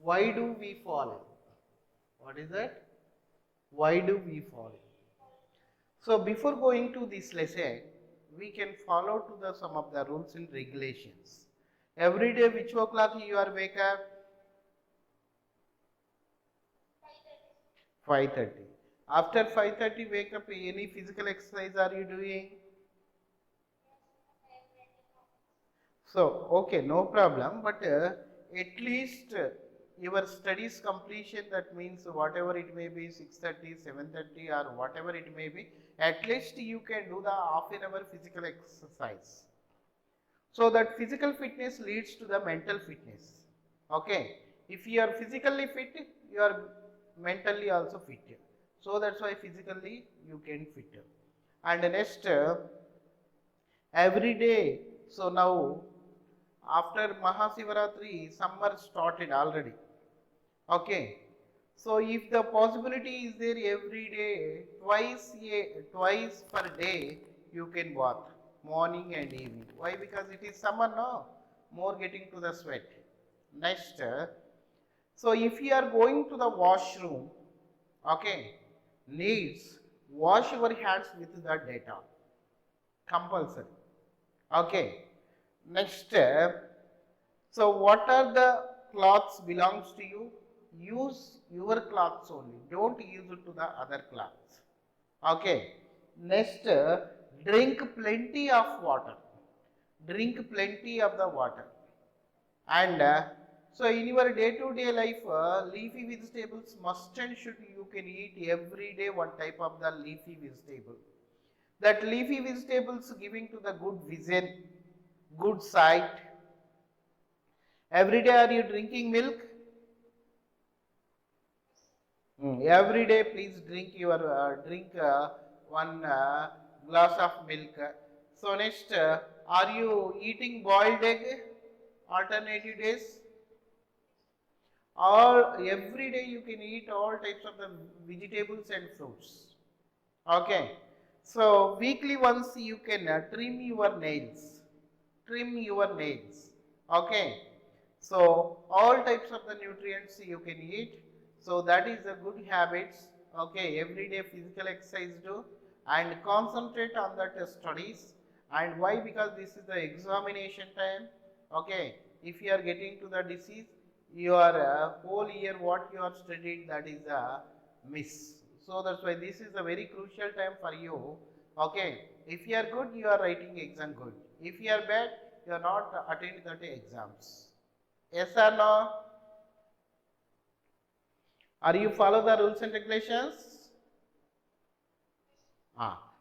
Why do we fall ill? What is that? Why do we fall ill? So before going to this lesson, we can follow to the some of the rules and regulations. Every day, which o'clock you are wake up? 5:30. After 5:30 wake up, any physical exercise are you doing? So, okay, no problem, but at least your studies completion, that means whatever it may be 6:30, 7:30 or whatever it may be, at least you can do the half an hour physical exercise. So that physical fitness leads to the mental fitness. Okay, if you are physically fit, you are mentally also fit. So that's why physically you can fit. And next, every day. So now after Mahasivaratri, summer started already. Okay. So if the possibility is there every day, twice per day, you can bath, morning and evening. Why? Because it is summer, no? More getting to the sweat. Next, so if you are going to the washroom, okay, needs wash your hands with the data, compulsory. Okay. Next, so what are the cloths belongs to you? Use your cloths only. Don't use it to the other cloths. Okay. Next, drink plenty of water. Drink plenty of the water. And so in your day-to-day life, leafy vegetables must and should you can eat every day one type of the leafy vegetable. That leafy vegetables giving to the good vision, good sight. Every day are you drinking milk? Every day please drink one glass of milk. So next, are you eating boiled egg alternative days? Every day you can eat all types of the vegetables and fruits. Okay. So weekly once you can trim your nails. Trim your nails. Okay. So all types of the nutrients you can eat. So that is a good habits. Okay. Every day physical exercise do and concentrate on that studies. And why? Because this is the examination time. Okay. If you are getting to the disease, your whole year what you are studied, that is a miss. So that's why this is a very crucial time for you. Okay. If you are good, you are writing exam good. If you are bad, you are not attending that exams. Yes or no? Are you follow the rules and regulations?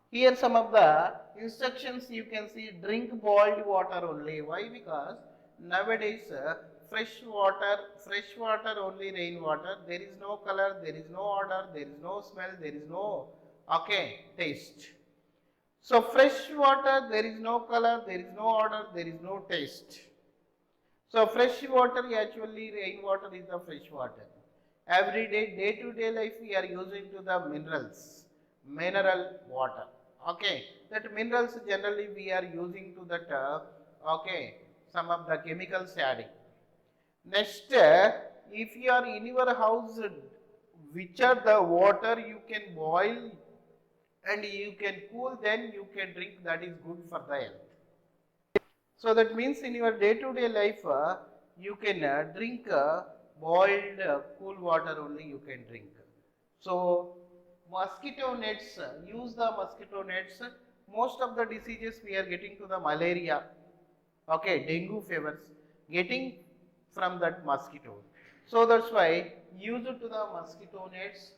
Here some of the instructions you can see, drink boiled water only. Why? Because nowadays fresh water only rainwater. There is no color, there is no odor, there is no smell, there is no taste. So fresh water, there is no color, there is no odor, there is no taste. So fresh water, actually rainwater is the fresh water. Every day, day-to-day life, we are using to the mineral water. Okay, that minerals generally we are using to that, some of the chemicals adding. Next, if you are in your house, which are the water you can boil and you can cool, then you can drink, that is good for the health. So that means in your day-to-day life, you can drink boiled cool water only you can drink. So mosquito nets, use the mosquito nets. Most of the diseases we are getting to the malaria, okay, dengue fevers, getting from that mosquito. So that's why use it to the mosquito nets.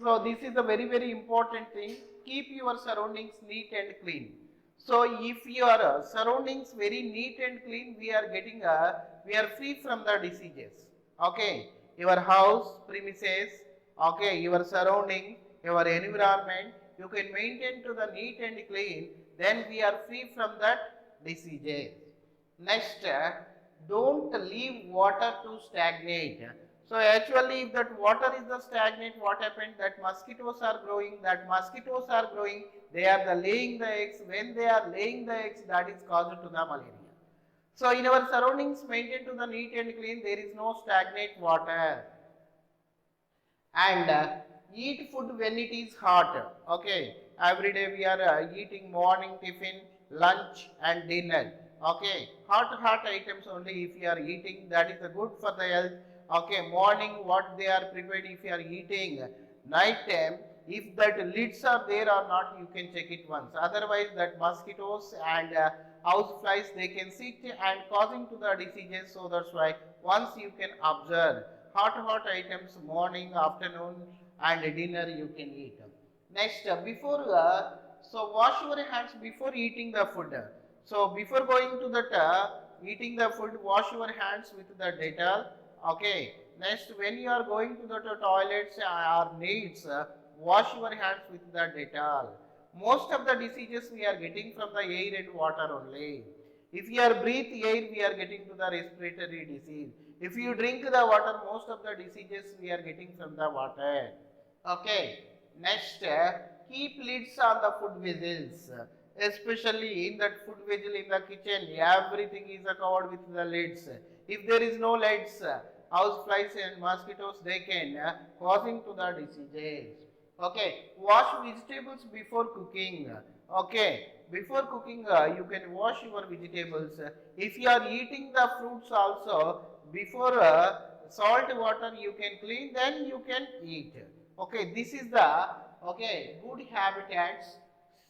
So this is a very important thing. Keep your surroundings neat and clean. So if your surroundings very neat and clean, we are free from the diseases. Okay, your house, premises, okay, your surrounding, your environment, you can maintain to the neat and clean. Then we are free from that diseases. Next, don't leave water to stagnate. So actually, if that water is the stagnant, what happened? That mosquitoes are growing. They are laying the eggs. When they are laying the eggs, that is caused to the malaria. So in our surroundings maintained to the neat and clean, there is no stagnant water. And eat food when it is hot. Okay, every day we are eating morning tiffin, lunch and dinner. Okay, hot items only if you are eating, that is good for the health. Okay, morning what they are prepared if you are eating. Night time, if that lids are there or not, you can check it once. Otherwise that mosquitoes and house flies, they can sit and causing to the diseases. So that's why once you can observe hot items morning, afternoon and dinner you can eat. Next, so wash your hands before eating the food. So before going to that eating the food, wash your hands with the Dettol. Okay. Next, when you are going to the toilets or needs, wash your hands with the Dettol. Most of the diseases we are getting from the air and water only. If you are breathe air, we are getting to the respiratory disease. If you drink the water, most of the diseases we are getting from the water. Okay. Next, keep lids on the food vessels. Especially in that food vessel in the kitchen, everything is covered with the lids. If there is no lids, house flies and mosquitoes, they can causing to the diseases. Okay, wash vegetables before cooking. Okay, before cooking, you can wash your vegetables. If you are eating the fruits also, before salt water you can clean, then you can eat. Okay, this is the good habitats,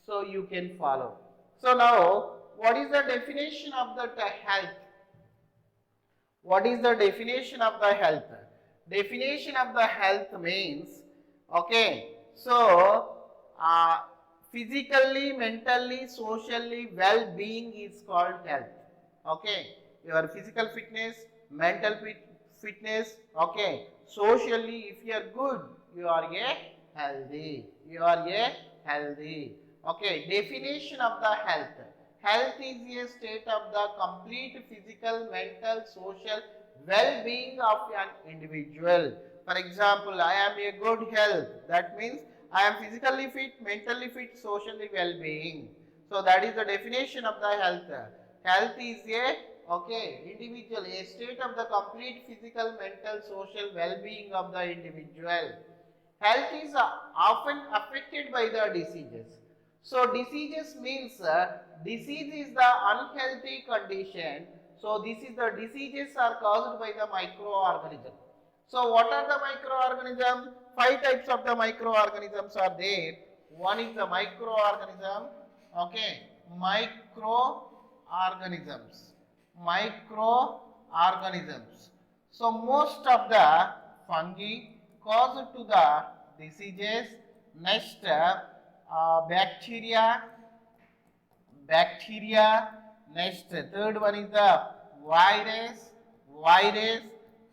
so you can follow. So now, what is the definition of the health? What is the definition of the health? Definition of the health means, okay, so physically, mentally, socially well-being is called health. Okay, your physical fitness, mental fitness, okay, socially if you are good, you are a healthy. You are a healthy. Okay, definition of the health. Health is a state of the complete physical, mental, social well-being of an individual. For example, I am a good health. That means I am physically fit, mentally fit, socially well-being. So that is the definition of the health. Health is a individual, a state of the complete physical, mental, social well-being of the individual. Health is often affected by the diseases. So diseases means disease is the unhealthy condition. So this is the diseases are caused by the microorganism. So what are the microorganisms? 5 types of the microorganisms are there. One is the microorganism. Okay, microorganisms. Microorganisms. So most of the fungi cause to the diseases. Next, bacteria. Next, third one is the virus.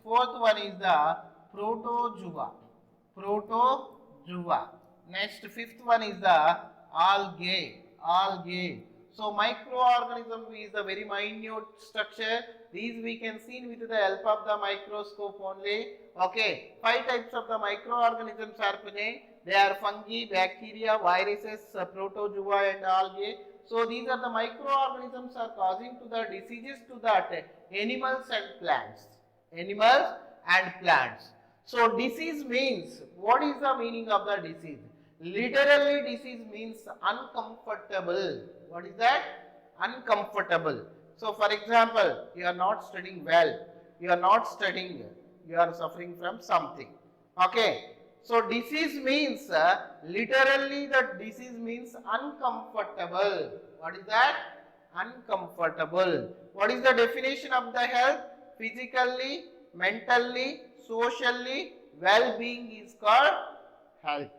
Fourth one is the protozoa. Next, fifth one is the algae. So microorganism is a very minute structure. These we can see with the help of the microscope only. Okay, 5 types of the microorganisms are present. They are fungi, bacteria, viruses, protozoa and algae. So these are the microorganisms are causing to the diseases to that animals and plants. So disease means, what is the meaning of the disease? Literally disease means uncomfortable. What is that? Uncomfortable. So for example, you are not studying well, you are suffering from something. Okay. So disease means, literally the disease means uncomfortable. What is that? Uncomfortable. What is the definition of the health? Physically, mentally, socially, well-being is called health.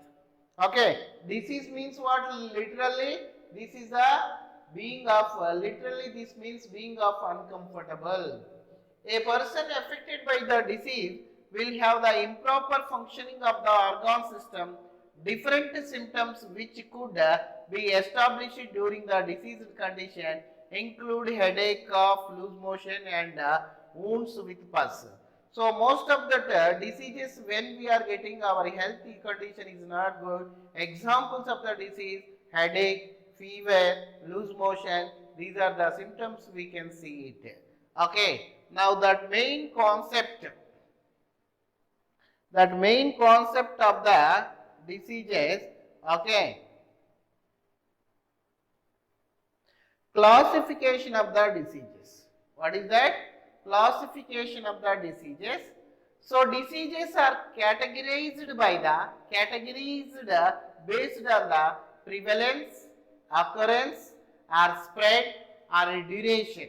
Okay, disease means what? Literally, this is a being of, literally this means being of uncomfortable. A person affected by the disease will have the improper functioning of the organ system. Different symptoms which could be established during the diseased condition include headache, cough, loose motion and wounds with pus. So most of the diseases, when we are getting our healthy condition is not good. Examples of the disease: headache, fever, loose motion. These are the symptoms we can see it. Okay, now that main concept of the diseases, okay, classification of the diseases. What is that? Classification of the diseases. So diseases are categorized based on the prevalence, occurrence, or spread, or duration.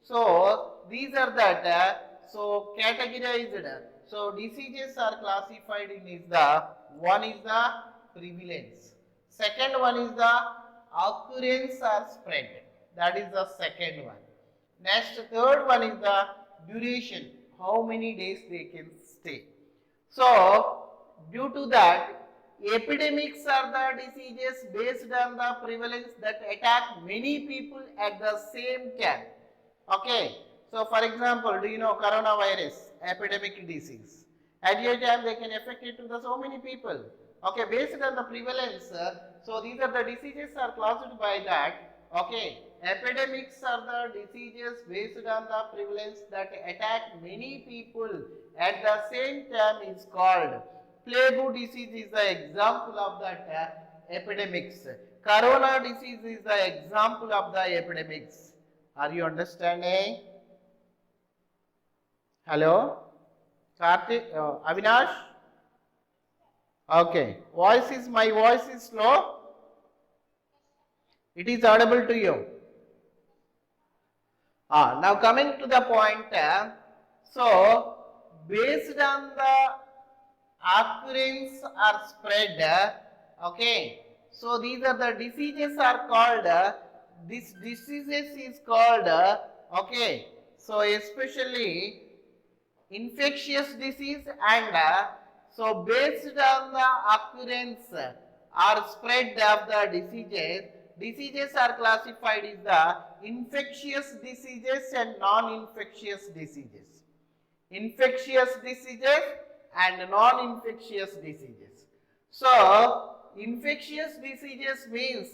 So these are that. So categorized. So diseases are classified in is the one is the prevalence. Second one is the occurrence or spread. That is the second one. Next, third one is the duration. How many days they can stay. So, due to that, epidemics are the diseases based on the prevalence that attack many people at the same time. Okay. So, for example, do you know coronavirus, epidemic disease? At a time, they can affect it to the so many people. Okay, based on the prevalence. So, these are the diseases are classified by that. Okay, epidemics are the diseases based on the prevalence that attack many people at the same time is called. Plague disease is the example of that epidemics. Corona disease is the example of the epidemics. Are you understanding? Hello? Karthik, Avinash? Okay. My voice is slow. It is audible to you. Now coming to the point, so based on the occurrence or spread, okay, so these are the diseases are called, this diseases is called, okay, so especially infectious disease and so based on the occurrence or spread of the diseases are classified as the infectious diseases and non-infectious diseases. Infectious diseases and non-infectious diseases. So, infectious diseases means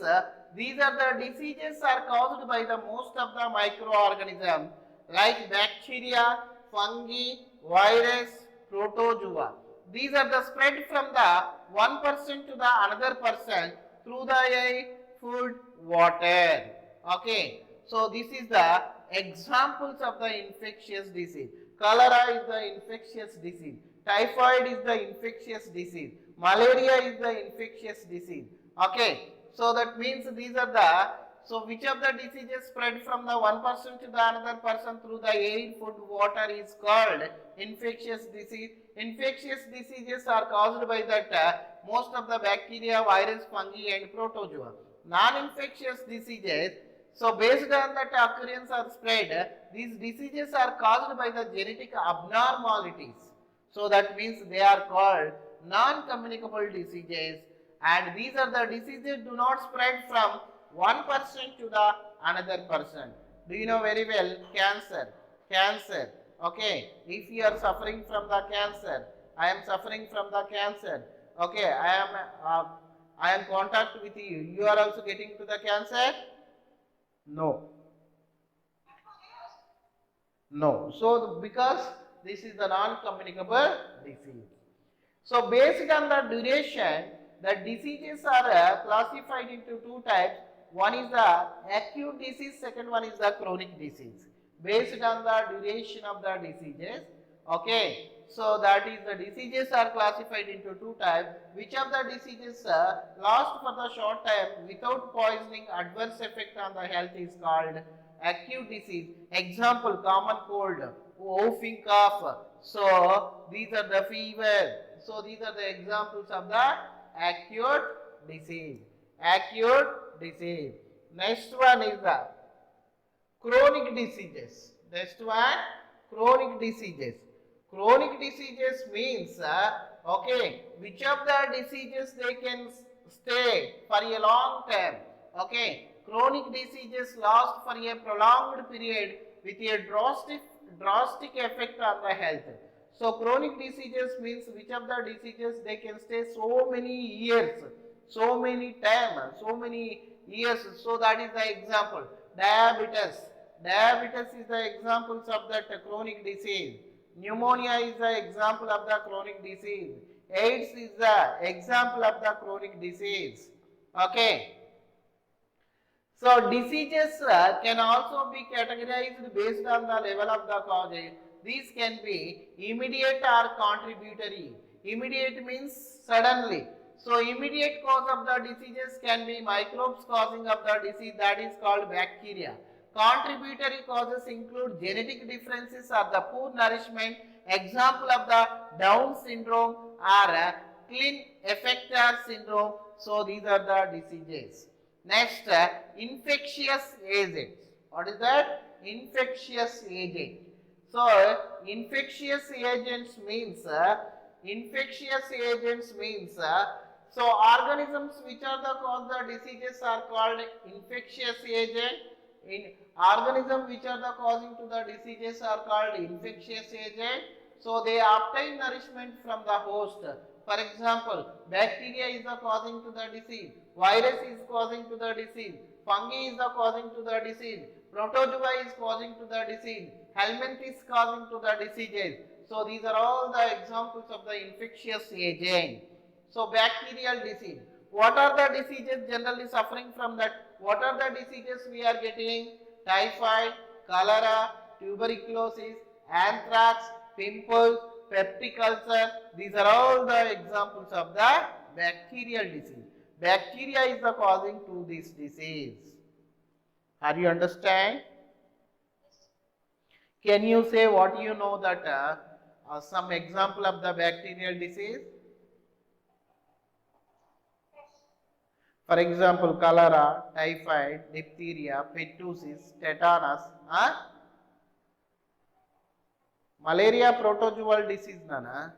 these are the diseases are caused by the most of the microorganisms like bacteria, fungi, virus, protozoa. These are the spread from the one person to the another person through the air, food, water. Okay. So this is the examples of the infectious disease. Cholera is the infectious disease. Typhoid is the infectious disease. Malaria is the infectious disease. Okay. So that means these are the, so which of the diseases spread from the one person to the another person through the air, food, water is called infectious disease. Infectious diseases are caused by that most of the bacteria, virus, fungi and protozoa. Non-infectious diseases, so based on that occurrence or spread, these diseases are caused by the genetic abnormalities. So that means they are called non-communicable diseases, and these are the diseases do not spread from one person to the another person. Do you know very well cancer? Cancer. Okay. If you are suffering from the cancer, I am suffering from the cancer. Okay. I am contact with you. You are also getting to the cancer? No. No. So because this is the non-communicable disease. So based on the duration, the diseases are classified into two types. One is the acute disease, second one is the chronic disease. Based on the duration of the diseases, okay. So that is the diseases are classified into two types. Which of the diseases last for the short time without poisoning, adverse effect on the health is called acute disease. Example, common cold, whooping cough. So these are the fever. So these are the examples of the acute disease. Acute disease. Next one is the chronic diseases. Next one, chronic diseases. Chronic diseases means, okay, which of the diseases they can stay for a long time. Okay, chronic diseases last for a prolonged period with a drastic effect on the health. So chronic diseases means which of the diseases they can stay so many years, so many time, so many years. So that is the example. Diabetes. Diabetes is the examples of that chronic disease. Pneumonia is the example of the chronic disease. AIDS is the example of the chronic disease. Okay. So diseases can also be categorized based on the level of the causes. These can be immediate or contributory. Immediate means suddenly. So immediate cause of the diseases can be microbes causing of the disease, that is called bacteria. Contributory causes include genetic differences or the poor nourishment. Example of the Down syndrome or Klinefelter syndrome. So these are the diseases. Next, infectious agents. What is that? Infectious agent. So, infectious agents means so organisms which are the cause the diseases are called infectious agent. In organisms which are the causing to the diseases are called infectious agent. So they obtain nourishment from the host. For example, bacteria is the causing to the disease, virus is causing to the disease, fungi is the causing to the disease, protozoa is causing to the disease, helminth is causing to the diseases. So these are all the examples of the infectious agent. So bacterial disease. What are the diseases generally suffering from that? What are the diseases we are getting? Typhoid, cholera, tuberculosis, anthrax, pimples, peptic ulcer. These are all the examples of the bacterial disease. Bacteria is the causing to this disease. Are you understand? Can you say what you know that some example of the bacterial disease? For example, cholera, typhoid, diphtheria, pertussis, tetanus, malaria protozoal disease nana.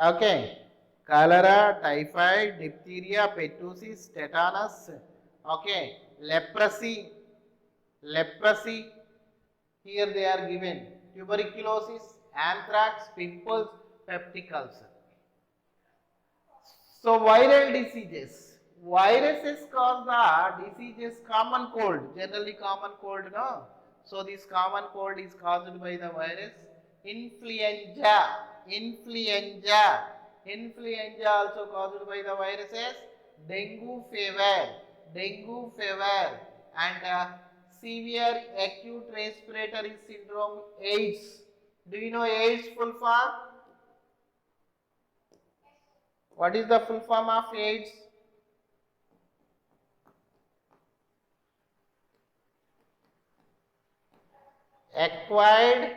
Okay, cholera, typhoid, diphtheria, pertussis, tetanus. Okay, leprosy. Here they are given: tuberculosis, anthrax, pimples, peptic ulcer. So viral diseases. Viruses cause the diseases common cold. Generally common cold, no? So this common cold is caused by the virus. Influenza. Influenza also caused by the viruses. Dengue fever. And severe acute respiratory syndrome, AIDS. Do you know AIDS full form? What is the full form of AIDS? Acquired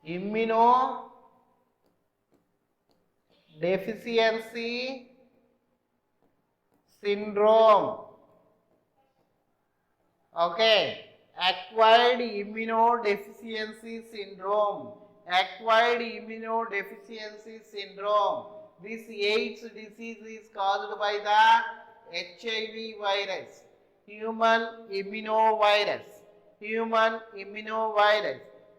immunodeficiency syndrome. Okay, acquired immunodeficiency syndrome. This AIDS disease is caused by the HIV virus, human immunovirus.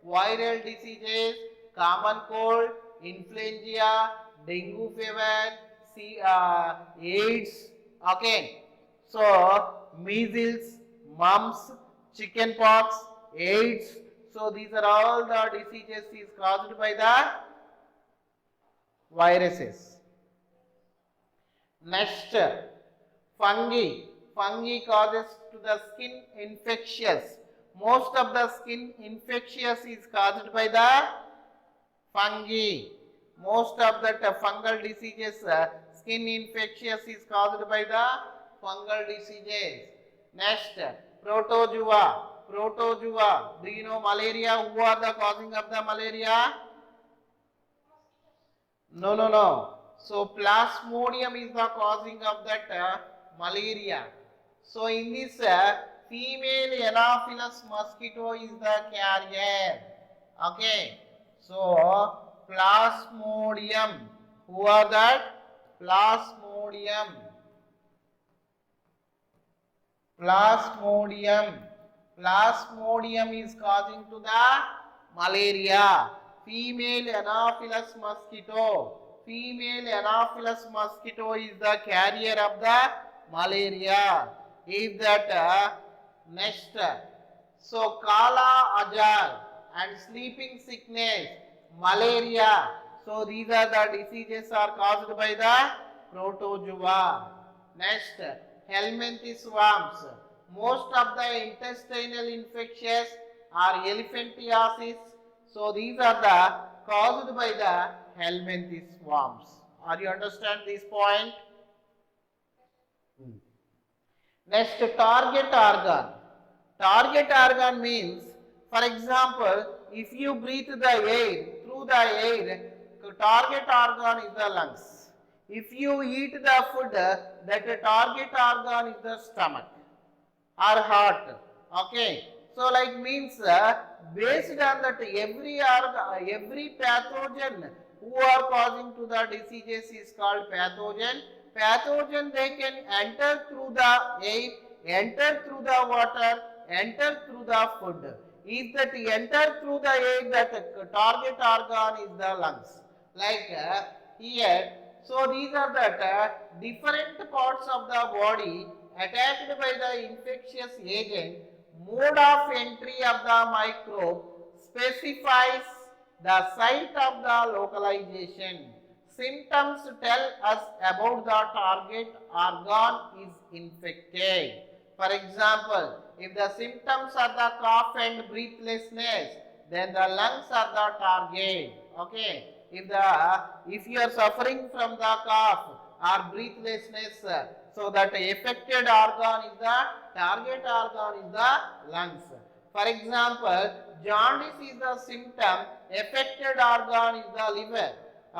Viral diseases, common cold, influenza, dengue fever, AIDS. Okay, so measles, mumps, chickenpox, AIDS. So these are all the diseases is caused by the viruses. Next, fungi. Fungi causes to the skin infectious. Most of the skin infectious is caused by the fungi. Most of the fungal diseases, skin infectious is caused by the fungal diseases. Next, protozoa. Do you know malaria? Who are the causing of the malaria? No. So plasmodium is the causing of that malaria. So in this female Anopheles mosquito is the carrier. Okay. So plasmodium. Who are that? Plasmodium is causing to the malaria. Female Anopheles mosquito. female Anopheles mosquito is the carrier of the malaria. If that next, so Kala Azar and sleeping sickness, malaria. So these are the diseases are caused by the protozoa. Next, helminthes swarms. Most of the intestinal infections are elephantiasis. So these are the caused by the helminthes swarms. Are you understand this point? Next, target organ. Target organ means, for example, if you breathe the air, through the air, target organ is the lungs. If you eat the food, that target organ is the stomach or heart. Okay. So like means based on that every pathogen who are causing to the diseases is called pathogen. Pathogen they can enter through the air, enter through the water, enter through the food. If that enter through the air, that target organ is the lungs. Like here, so these are the different parts of the body attacked by the infectious agent. Mode of entry of the microbe specifies the site of the localization. Symptoms tell us about the target organ is infected. For example, if the symptoms are the cough and breathlessness, then the lungs are the target. Okay. If you are suffering from the cough or breathlessness, so that affected organ is the target organ is the lungs. For example, jaundice is the symptom, affected organ is the liver.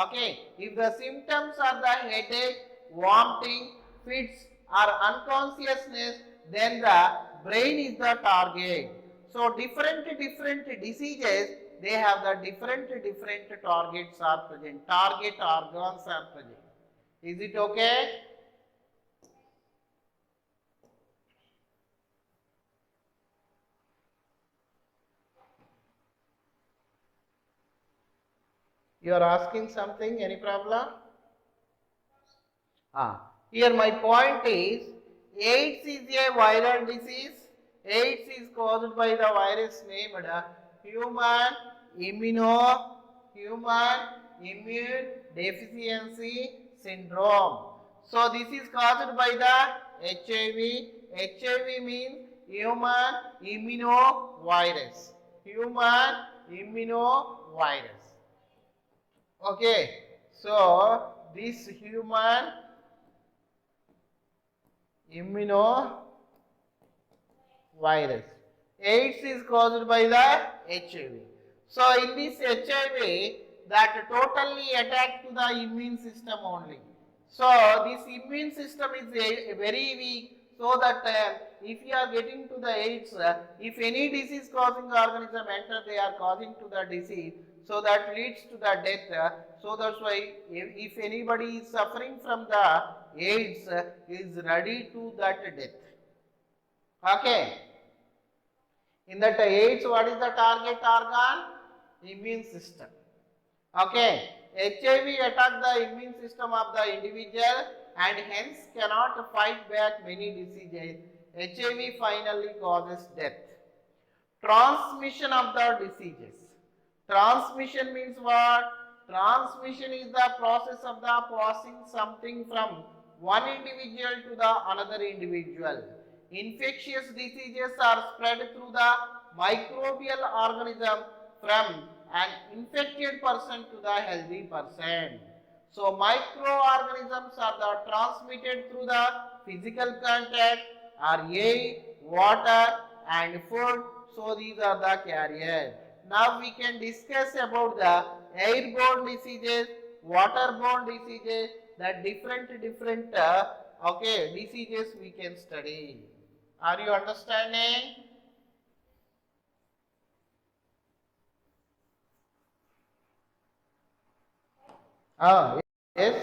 Okay, if the symptoms are the headache, vomiting, fits or unconsciousness, then the brain is the target. So different diseases, they have the different targets are present, target organs are present. Is it okay? You are asking something, any problem? Here my point is, AIDS is a viral disease. AIDS is caused by the virus named human immuno human immune deficiency syndrome. So this is caused by the HIV. HIV means human immunovirus. Human immunovirus. Okay. So this human immunovirus. AIDS is caused by the HIV. So in this HIV, that totally attack to the immune system only. So this immune system is very weak. So that if you are getting to the AIDS, if any disease causing organism enter, they are causing to the disease. So that leads to the death. So that's why if anybody is suffering from the AIDS, is ready to that death. Okay. In that AIDS, what is the target organ? Immune system. Okay. HIV attack the immune system of the individual and hence cannot fight back many diseases. HIV finally causes death. Transmission of the diseases. Transmission means what? Transmission is the process of the passing something from one individual to the another individual. Infectious diseases are spread through the microbial organism from an infected person to the healthy person. So microorganisms are the transmitted through the physical contact or air, water and food. So these are the carriers. Now we can discuss about the airborne diseases, waterborne diseases, the different diseases we can study. Are you understanding? Yes.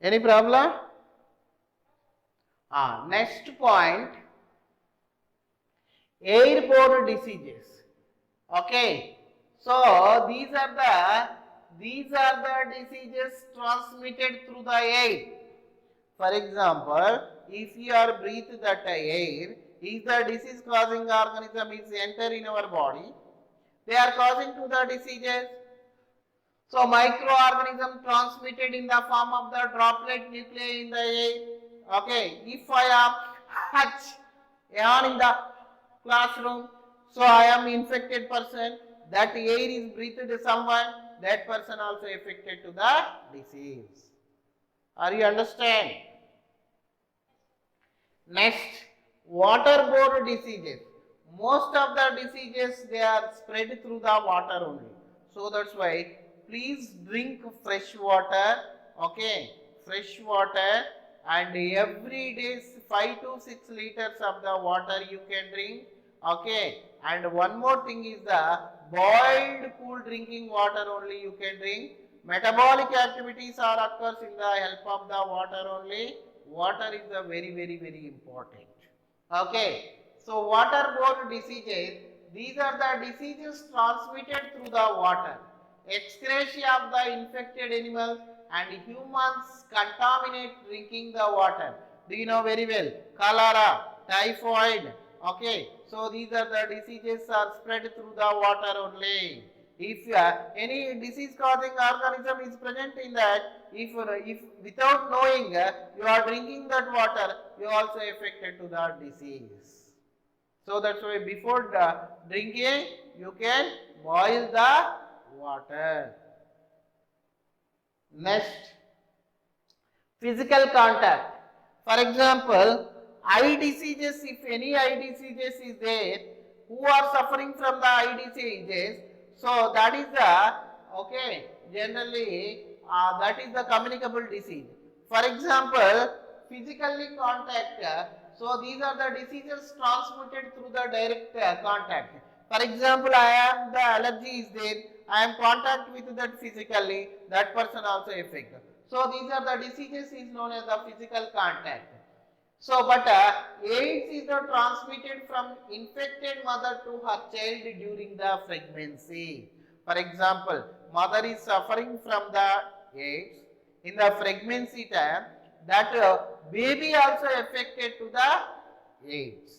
Any problem? Next point, airborne diseases. Okay. So these are the diseases transmitted through the air. For example, if you are breathe that air, if the disease causing organism is enter in our body, they are causing to the diseases. So microorganism transmitted in the form of the droplet nuclei in the air. Okay, if I am on in the classroom, so I am infected person, that air is breathed to someone, that person also affected to the disease. Are you understand? Next, waterborne diseases. Most of the diseases they are spread through the water only. So that's why please drink fresh water. Okay, fresh water, and every day 5 to 6 liters of the water you can drink. Okay, and one more thing is the boiled cool drinking water only you can drink. Metabolic activities are occurs in the help of the water only. Water is a very important. Okay, so waterborne diseases, these are the diseases transmitted through the water. Excretia of the infected animals and humans contaminate drinking the water. Do you know very well? Cholera, typhoid. Okay, so these are the diseases are spread through the water only. If any disease causing organism is present in that, if without knowing you are drinking that water, you are also affected to the disease. So that's why before drinking, you can boil the water. Next, physical contact. For example, eye diseases, if any eye diseases is there, who are suffering from the eye diseases, so that is the, okay, generally that is the communicable disease. For example, physically contact, so these are the diseases transmitted through the direct contact. For example, I am the allergy is there, I am contact with that physically, that person also affected. So these are the diseases is known as the physical contact. So, but AIDS is the transmitted from infected mother to her child during the pregnancy. For example, mother is suffering from the AIDS in the pregnancy time. That baby also affected to the AIDS.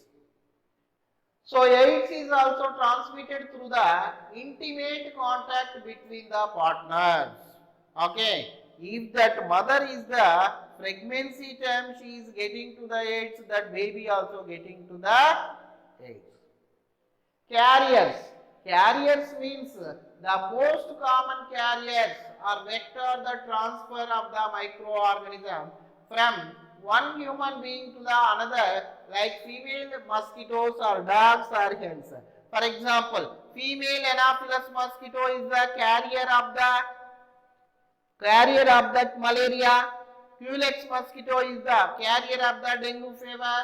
So AIDS is also transmitted through the intimate contact between the partners. Okay, if that mother is the pregnancy time, she is getting to the AIDS, that baby also getting to the AIDS. Carriers. Carriers means the most common carriers are vector the transfer of the microorganism from one human being to the another, like female mosquitoes or dogs or hens. For example, female Anopheles mosquito is the carrier of that malaria. Culex mosquito is the carrier of the dengue fever.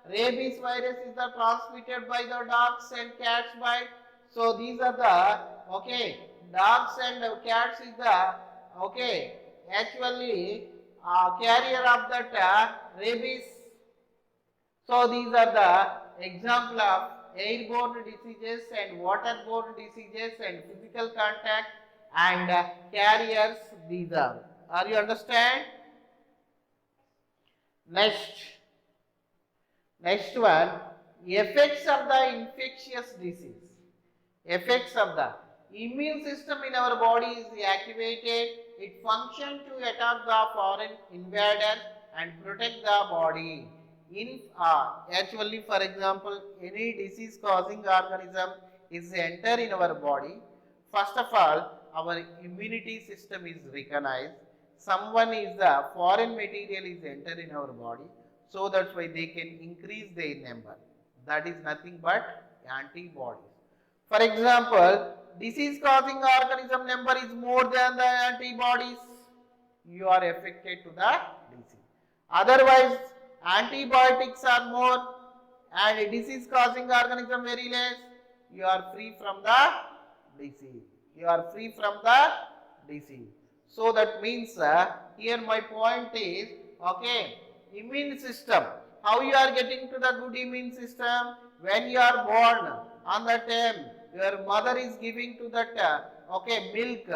Rabies virus is the transmitted by the dogs and cats bite. So these are the, okay, dogs and cats is the, okay, actually carrier of that rabies. So these are the example of airborne diseases and waterborne diseases and physical contact and carriers. These are. Are you understand? Next one, effects of the infectious disease. Effects of the immune system in our body is activated. It functions to attack the foreign invader and protect the body. In actually, for example, any disease causing organism is enter in our body. First of all, our immunity system is recognized. Someone is the foreign material is enter in our body, so that's why they can increase their number. That is nothing but antibodies. For example, disease causing organism number is more than the antibodies, you are affected to the disease. Otherwise, antibiotics are more and disease causing organism very less, you are free from the disease. You are free from the disease. So that means here my point is, okay, immune system. How you are getting to the good immune system? When you are born, on the time your mother is giving to that okay, milk,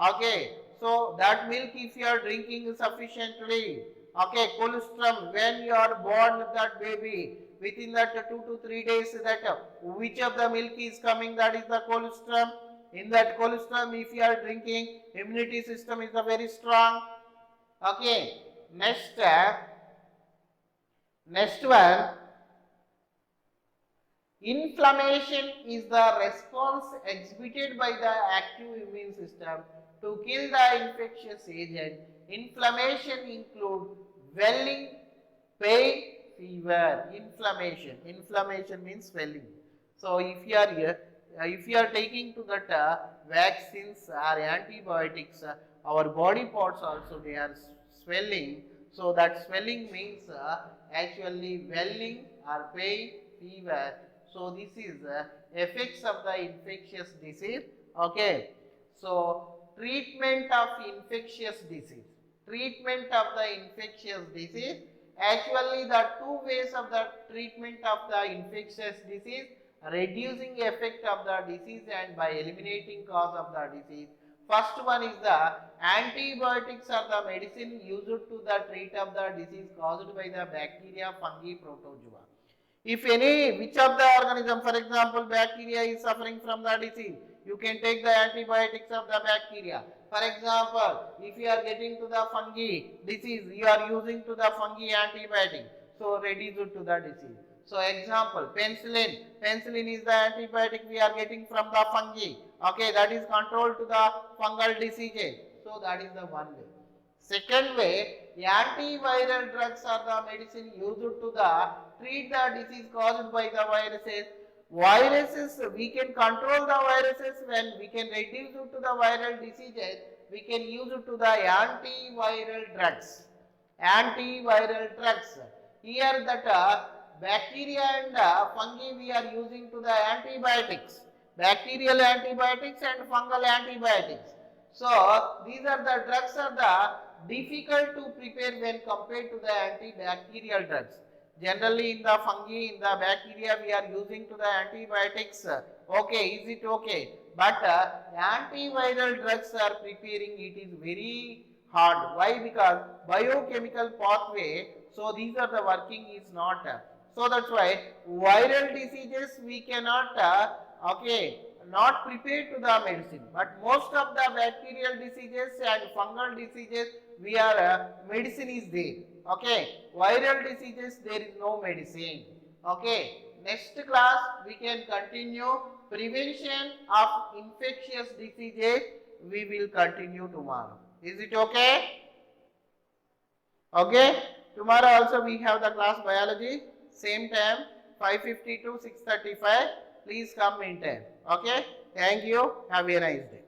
okay, so that milk if you are drinking sufficiently, okay, colostrum, when you are born that baby, within that 2 to 3 days, that which of the milk is coming, that is the colostrum. In that colostrum, if you are drinking, immunity system is very strong. Okay, next one, inflammation is the response exhibited by the active immune system to kill the infectious agent. Inflammation include swelling, pain, fever. Inflammation means swelling. So if you are taking to that vaccines or antibiotics, our body parts also they are swelling. So that swelling means actually welling or pain, fever. So this is effects of the infectious disease. Okay. So treatment of infectious disease. Treatment of the infectious disease. Actually, the two ways of the treatment of the infectious disease: reducing effect of the disease and by eliminating cause of the disease. First one is the antibiotics are the medicine used to the treat of the disease caused by the bacteria, fungi, protozoa. If any, which of the organism, for example, bacteria is suffering from the disease, you can take the antibiotics of the bacteria. For example, if you are getting to the fungi disease, you are using to the fungi antibiotic, so reduce it to the disease. So example, penicillin. Penicillin is the antibiotic we are getting from the fungi. Okay, that is control to the fungal diseases. So that is the one way. Second way, antiviral drugs are the medicine used to the treat the disease caused by the viruses. Viruses, we can control the viruses when we can reduce it to the viral diseases. We can use it to the antiviral drugs. Antiviral drugs. Here that bacteria and fungi we are using to the antibiotics. Bacterial antibiotics and fungal antibiotics. So these are the drugs are the difficult to prepare when compared to the antibacterial drugs. Generally in the fungi, in the bacteria we are using to the antibiotics. Okay, is it okay? But antiviral drugs are preparing it is very hard. Why? Because biochemical pathway. So these are the working is not. So that's why viral diseases we cannot okay, not prepared to the medicine, but most of the bacterial diseases and fungal diseases we are medicine is there. Okay, viral diseases there is no medicine. Okay, next class we can continue prevention of infectious diseases. We will continue tomorrow. Is it okay? Okay, tomorrow also we have the class biology, same time 5:50 to 6:35. Please come in time. Okay, thank you. Have a nice day.